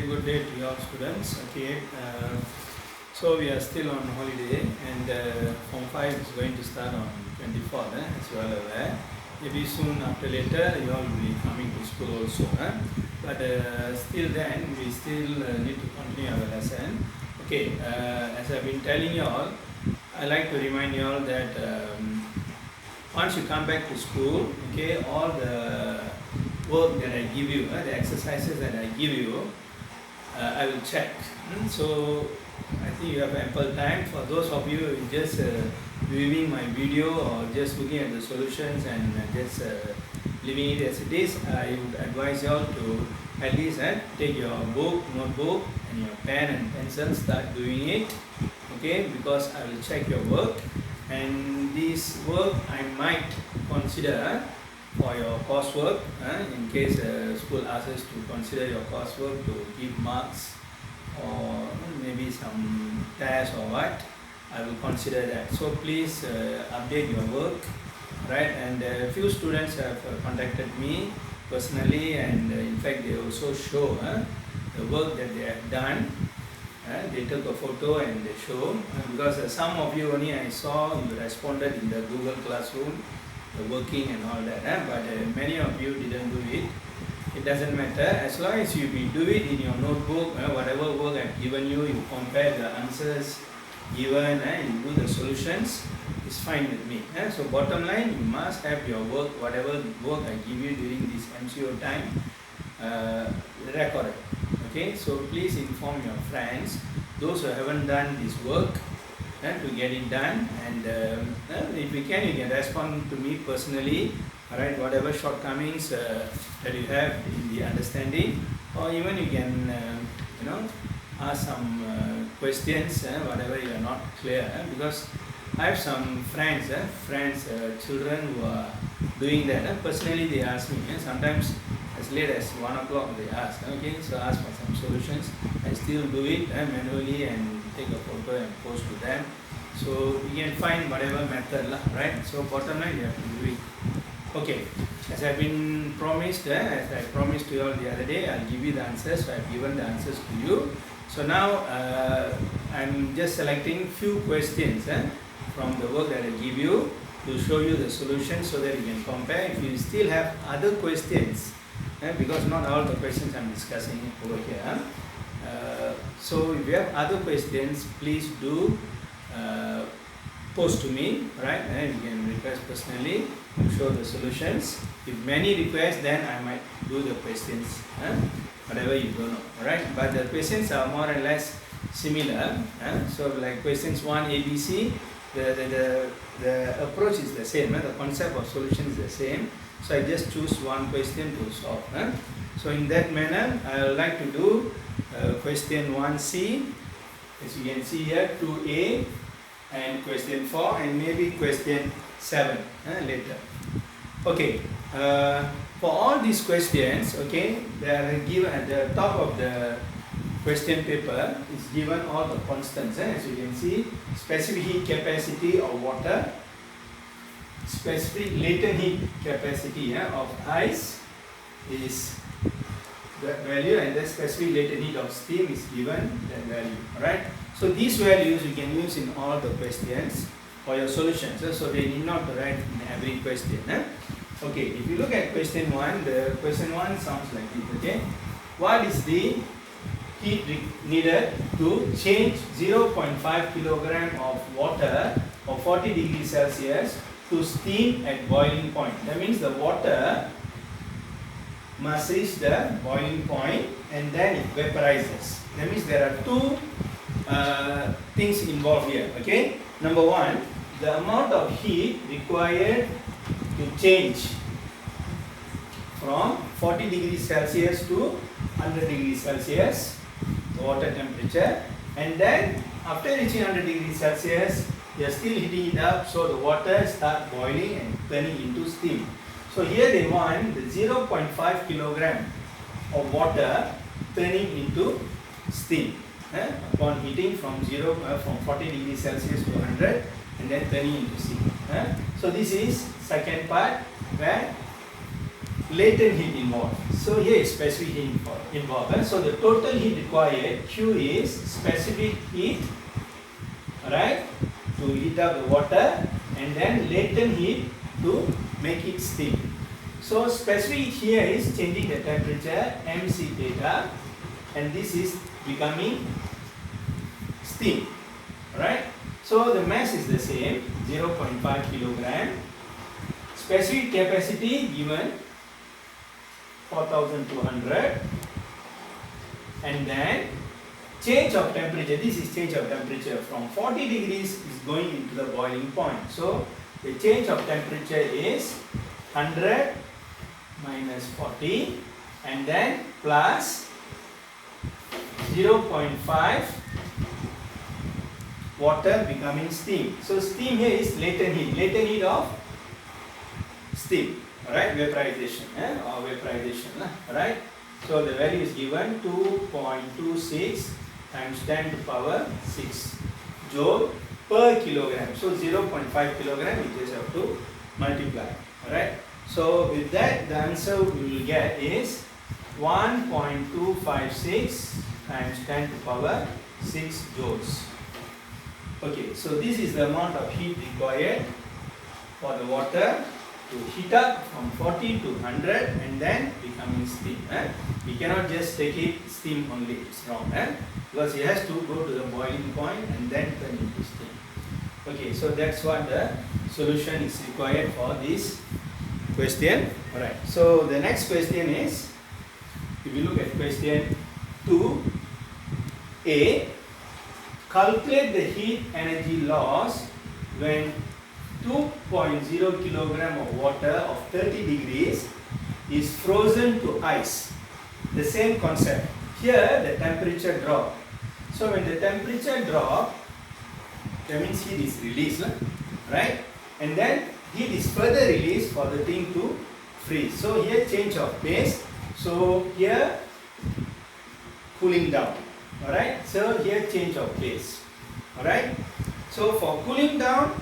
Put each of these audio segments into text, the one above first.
very good day to your students. Okay, so we are still on holiday, and Form 5 is going to start on 24th, as you are aware. Maybe soon after later, you all will be coming to school also. But still then, we still need to continue our lesson. Okay, as I've been telling you all, I like to remind you all that once you come back to school, okay, all the work that I give you, the exercises that I give you, I will check. So I think you have ample time. For those of you just viewing my video or just looking at the solutions and just leaving it as it is, I would advise you all to at least take your book, notebook and your pen and pencil, start doing it, okay, because I will check your work, and this work I might consider for your coursework, in case school asks us to consider your coursework to give marks or maybe some test or what, I will consider that. So please update your work, right? And a few students have contacted me personally, and in fact they also show the work that they have done. They took a photo and they show, because some of you only I saw you responded in the Google Classroom, the working and all that, but many of you didn't do it. It doesn't matter, as long as you do it in your notebook, whatever work I've given you, you compare the answers given, you do the solutions, it's fine with me. So bottom line, you must have your work, whatever work I give you during this MCO time, recorded. Okay, so please inform your friends, those who haven't done this work, to get it done, and if you can respond to me personally, alright, whatever shortcomings that you have in the understanding, or even you can ask some questions, whatever you are not clear, because I have some friends, children who are doing that. Personally they ask me, sometimes as late as 1 o'clock they ask, okay, so ask for some solutions. I still do it manually and take a photo and post to them. So you can find whatever method, right? So bottom line, you have to do it. Okay, as I've been promised, as I promised to you all the other day, I'll give you the answers. So I've given the answers to you. So now I'm just selecting few questions from the work that I give you to show you the solution so that you can compare. If you still have other questions, because not all the questions I'm discussing over here. So if you have other questions, please do post to me, right? And you can request personally to show the solutions. If many requests, then I might do the questions, whatever you don't know, right? But the questions are more or less similar. So like questions 1, A, B, C, the approach is the same, the concept of solution is the same. So I just choose one question to solve. So in that manner, I would like to do question 1C, as you can see here, 2A, and question 4, and maybe question 7 later. Okay, for all these questions, okay, they are given at the top of the question paper is given all the constants, as you can see, specific heat capacity of water, specific latent heat capacity of ice is that value, and the specific latent heat of steam is given that value. Alright, so these values you can use in all the questions for your solutions, so they need not write in every question. Okay, if you look at question 1, the question 1 sounds like this. Okay, what is the heat needed to change 0.5 kilogram of water of 40 degrees Celsius to steam at boiling point? That means the water must reach the boiling point and then it vaporizes. That means there are two things involved here. Okay, number 1, the amount of heat required to change from 40 degrees Celsius to 100 degrees Celsius, the water temperature, and then after reaching 100 degrees Celsius, you are still heating it up, so the water start boiling and turning into steam. So here they want the 0.5 kilogram of water turning into steam upon heating from 40 degrees Celsius to 100 and then turning into steam. So this is second part, where latent heat involved. So here is specific heat involved. So the total heat required, Q, is specific heat, right, to heat up the water, and then latent heat to make it steam. So specific heat here is changing the temperature, MC theta, and this is becoming steam, right? So the mass is the same, 0.5 kilogram. Specific capacity given 4200, and then change of temperature, this is change of temperature from 40 degrees is going into the boiling point. So the change of temperature is 100 minus 40 and then plus 0.5 water becoming steam. So steam here is latent heat of steam, right? Vaporization or vaporization, right? So the value is given 2.26 times 10 to the power 6 joule per kilogram. So 0.5 kilogram we just have to multiply, alright? So with that the answer we will get is 1.256 times 10 to the power 6 joules. Okay, so this is the amount of heat required for the water to heat up from 40 to 100 and then becoming steam. We cannot just take it steam only, it's wrong. Because it has to go to the boiling point and then turn into steam. Okay, so that's what the solution is required for this question. Alright, so the next question is, if you look at question 2a, calculate the heat energy loss when 2.0 kilogram of water of 30 degrees is frozen to ice. The same concept. Here the temperature drop. So when the temperature drop, that means heat is released, right? And then heat is further released for the thing to freeze. So here change of phase. So here cooling down. Alright. So here change of phase. Alright. So for cooling down,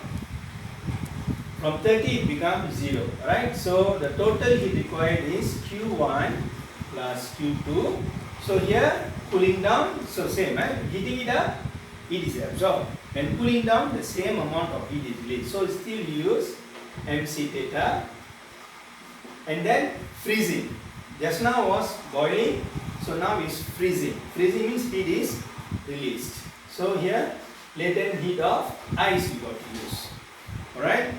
from 30 it becomes 0, right? So the total heat required is Q1 plus Q2. So here cooling down, so same, heating it up, heat is absorbed. When cooling down, the same amount of heat is released. So still use MC theta. And then freezing. Just now was boiling, so now is freezing. Freezing means heat is released. So here latent heat of ice we got to use. Alright?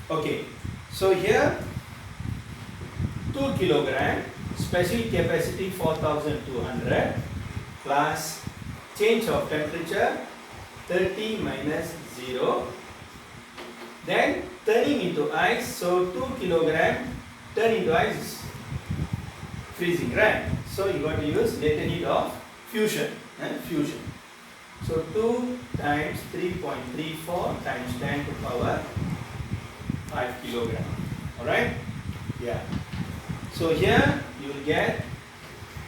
Okay, so here 2 kilogram, specific capacity 4200 plus change of temperature 30 minus 0, then turning into ice. So 2 kilogram turn into ice is freezing, right? So you got to use latent heat of fusion. Fusion. So 2 times 3.34 times 10 to the power 5 kilogram. Alright? Yeah. So here you will get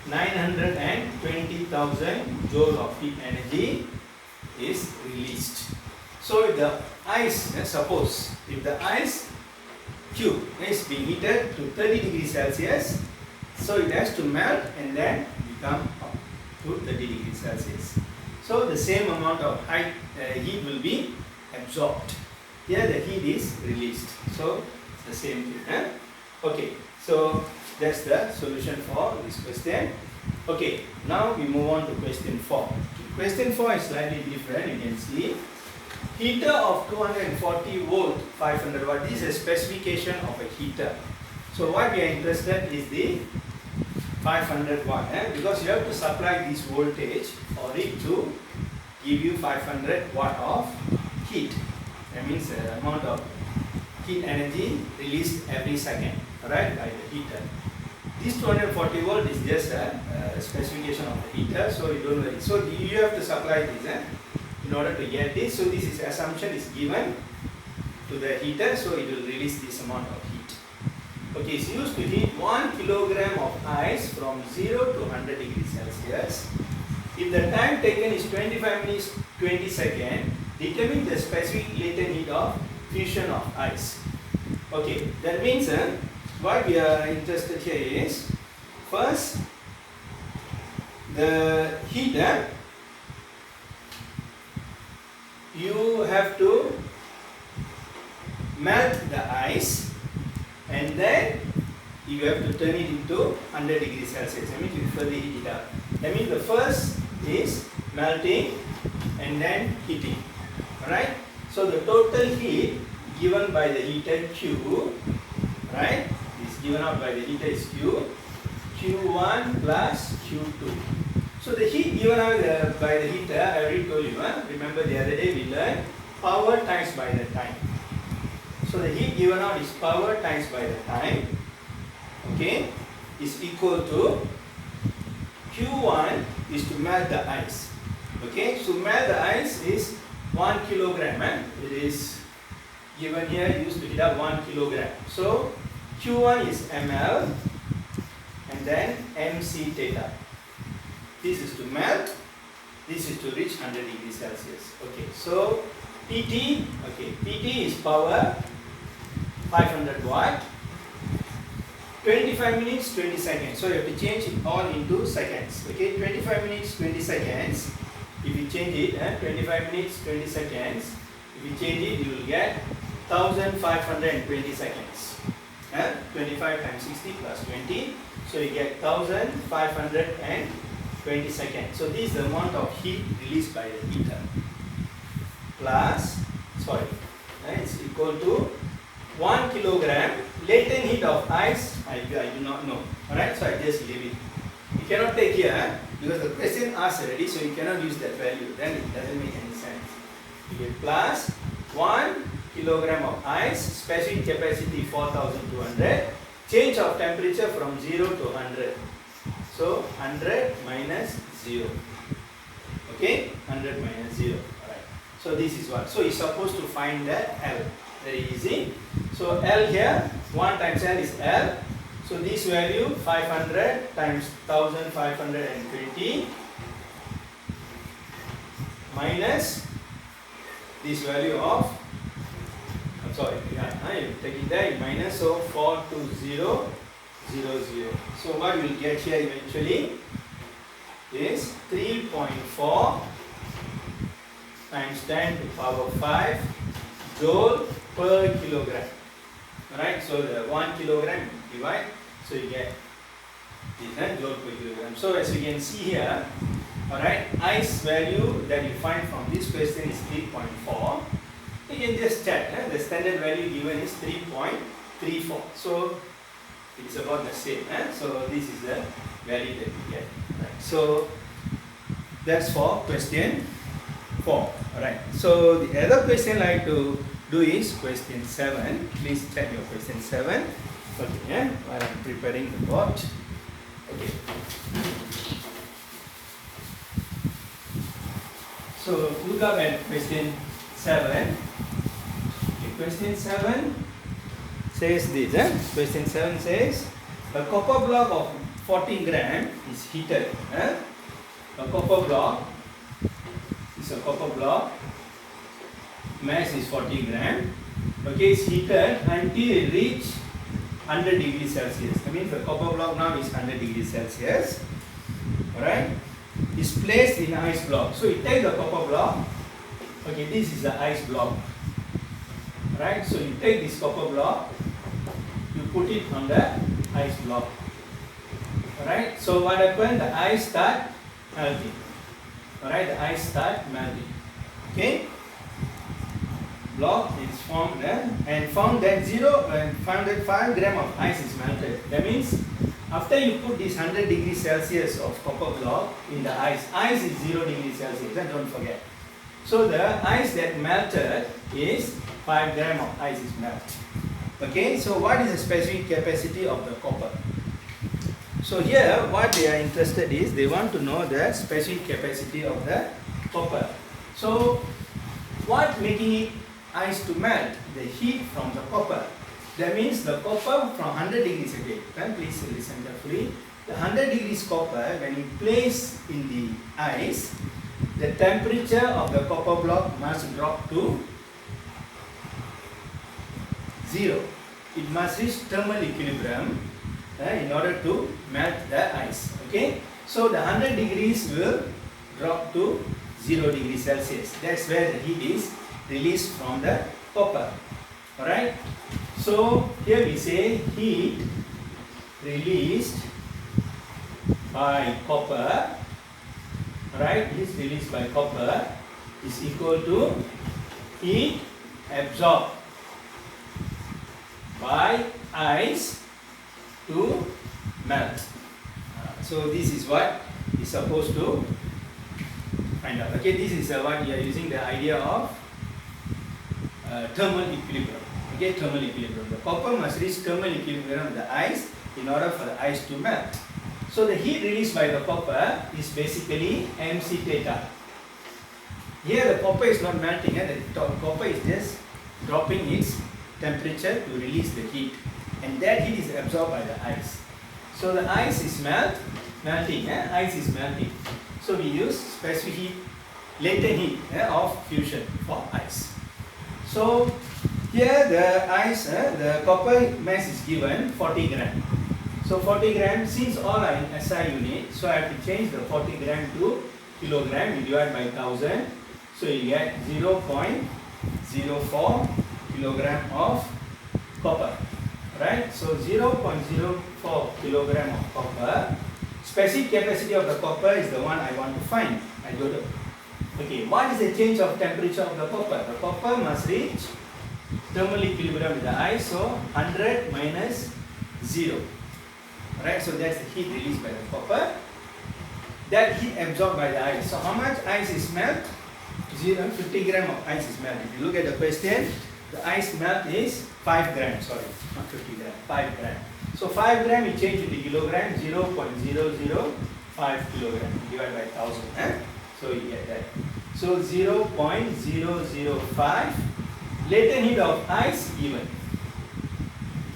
920,000 joule of heat energy is released. So if the ice, suppose if the ice cube is being heated to 30 degrees Celsius, so it has to melt and then become up to 30 degrees Celsius. So the same amount of heat will be absorbed. Here the heat is released. So it's the same thing. Okay, so that's the solution for this question. Okay, now we move on to question 4. Question 4 is slightly different. You can see heater of 240 volt 500 watt. This is a specification of a heater. So what we are interested is the 500 watt, because you have to supply this voltage for it to give you 500 watt of heat. That means the amount of heat energy released every second, right, by the heater. This 240 volt is just a specification of the heater, so you don't worry. So you have to supply this in order to get this. So this is assumption is given to the heater, so it will release this amount of heat. Okay, it's used to heat 1 kilogram of ice from 0 to 100 degrees Celsius. If the time taken is 25 minutes 20 seconds, determine the specific latent heat of fusion of ice. Okay, that means what we are interested here is, first, the heater, you have to melt the ice and then you have to turn it into 100 degrees Celsius. That means you further heat it up. That means the first is melting and then heating. Alright? So the total heat given by the heater Q, right, is given out by the heater is Q, Q1 plus Q2. So the heat given out by the heater, I already told you, remember the other day we learned power times by the time. So the heat given out is power times by the time, okay, is equal to Q1 is to melt the ice. Okay, so melt the ice is 1 kilogram. It is given here, used to heat up 1 kilogram. So Q1 is ml and then mc theta. This is to melt, this is to reach 100 degrees Celsius. Okay, so PT, okay, PT is power 500 watt, 25 minutes, 20 seconds. So you have to change it all into seconds. Okay, 25 minutes, 20 seconds. If you change it, 25 minutes, 20 seconds. If you change it, you will get 1520 seconds. 25 times 60 plus 20. So you get 1520 seconds. So this is the amount of heat released by the heater. Plus, it's equal to 1 kilogram latent heat of ice. I do not know. Alright, so I just leave it. You cannot take here because the question asked already, so you cannot use that value. Then it doesn't make any sense. You get plus 1 kilogram of ice, specific capacity 4200, change of temperature from 0 to 100. So 100 minus 0. Okay, 100 minus 0. Alright. So this is what. So you're supposed to find the L. Very easy. So L here, 1 times L is L. So this value 500 times 1520 minus this value of, you take it there, minus, so 42000. So what you will get here eventually is 3.4 times 10 to the power 5 joule per kilogram. Alright, so the 1 kilogram divide, so you get this joule per kilogram. So as you can see here, alright, ice value that you find from this question is 3.4. You can just check, the standard value given is 3.34. So it's about the same. So this is the value that you get. Right. So that's for question 4. Alright. So the other question I like to do is question 7. Please check your question 7. Okay, while I'm preparing the board. Okay. So look up at question 7. Okay, question 7 says this. Question 7 says a copper block of 40 gram is heated. A copper block is a copper block. Mass is 40 gram. Okay, it's heated until it reach 100 degrees Celsius. I mean the copper block now is 100 degrees Celsius. Alright. Is placed in ice block. So you take the copper block. Okay, this is the ice block. Right? So you take this copper block, you put it on the ice block. Alright? So what happened? The ice start melting. Alright, the ice start melting. Okay? Block is formed there and found that 5 gram of ice is melted. That means after you put this 100 degrees Celsius of copper block in the ice is 0 degrees Celsius, don't forget. So the ice that melted is 5 gram of ice is melted. Okay, so what is the specific capacity of the copper? So here what they are interested is they want to know the specific capacity of the copper. So what making it ice to melt? The heat from the copper. That means the copper from 100 degrees again. Please listen carefully. The 100 degrees copper, when you place in the ice, the temperature of the copper block must drop to 0. it must reach thermal equilibrium in order to melt the ice. Okay, so the 100 degrees will drop to 0 degrees Celsius. That's where the heat is released from the copper. Alright, so here we say heat released by copper, right, is released by copper is equal to heat absorbed by ice to melt. So this is what is supposed to find out. Okay, this is what we are using the idea of thermal equilibrium. Okay, thermal equilibrium. The copper must reach thermal equilibrium with the ice in order for the ice to melt. So the heat released by the copper is basically MC theta. Here the copper is not melting, the copper is just dropping its temperature to release the heat, and that heat is absorbed by the ice. So the ice is melting, ice is melting. So we use specific heat, latent heat of fusion for ice. So here the ice, the copper mass is given 40 gram. So 40 gram, since all are in SI unit, so I have to change the 40 gram to kilogram. You divide by 1000, so you get 0.04 kilogram of copper. Right? So 0.04 kilogram of copper. Specific capacity of the copper is the one I want to find. I go to. Okay, what is the change of temperature of the copper? The copper must reach thermal equilibrium with the ice, so 100 minus 0. Right, so that's the heat released by the copper. That heat absorbed by the ice. So how much ice is melt? 50 gram of ice is melt. If you look at the question, the ice melt is 5 grams. Sorry, not 50 gram, 5 gram. So 5 gram you change into kilogram, 0.005 kilogram. Divide by 1000. So you get that. So 0.005 latent heat of ice given.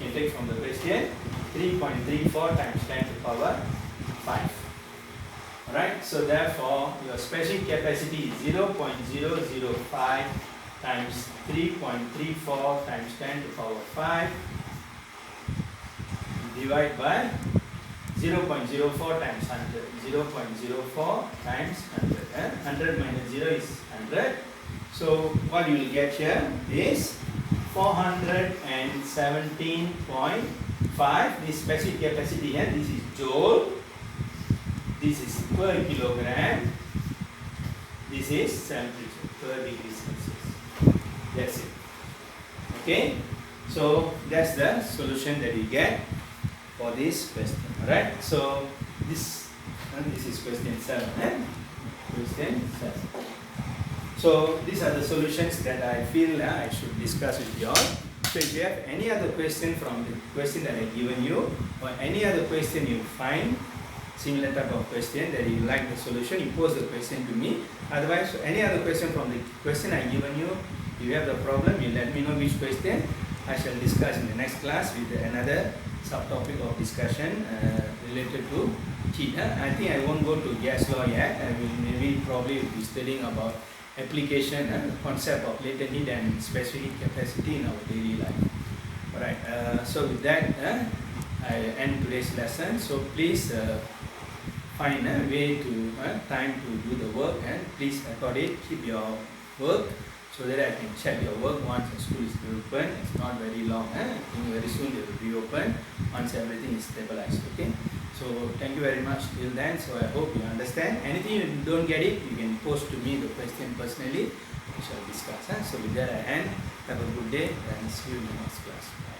You can take from the question 3.34 times 10 to the power 5. Alright, so therefore your specific capacity is 0.005 times 3.34 times 10 to the power 5 divided by 0.04 times 100. 0.04 times 100. 100 minus 0 is 100. So what you will get here is 417.5. This specific capacity here, this is joule. This is per kilogram. This is temperature per degree Celsius. That's it. Okay. So that's the solution that we get for this question. Alright. So this is question 7. Question 7. So these are the solutions that I feel I should discuss with you all. So if you have any other question from the question that I given you, or any other question you find similar type of question that you like the solution, you pose the question to me. Otherwise, any other question from the question I given you, if you have the problem, you let me know which question. I shall discuss in the next class with another subtopic of discussion related to heat. I think I won't go to gas law yet. I will maybe probably be studying about application and concept of latent heat and specific capacity in our daily life. Alright, so with that, I end today's lesson. So please find a way to time to do the work, and please record it, keep your work so that I can check your work once the school is reopened. It's not very long. I think very soon they will reopen once everything is stabilized. Okay. So thank you very much till then. So I hope you understand. Anything you don't get it, you can post to me the question personally. We shall discuss. So with that I end. Have a good day and see you in the next class. Bye.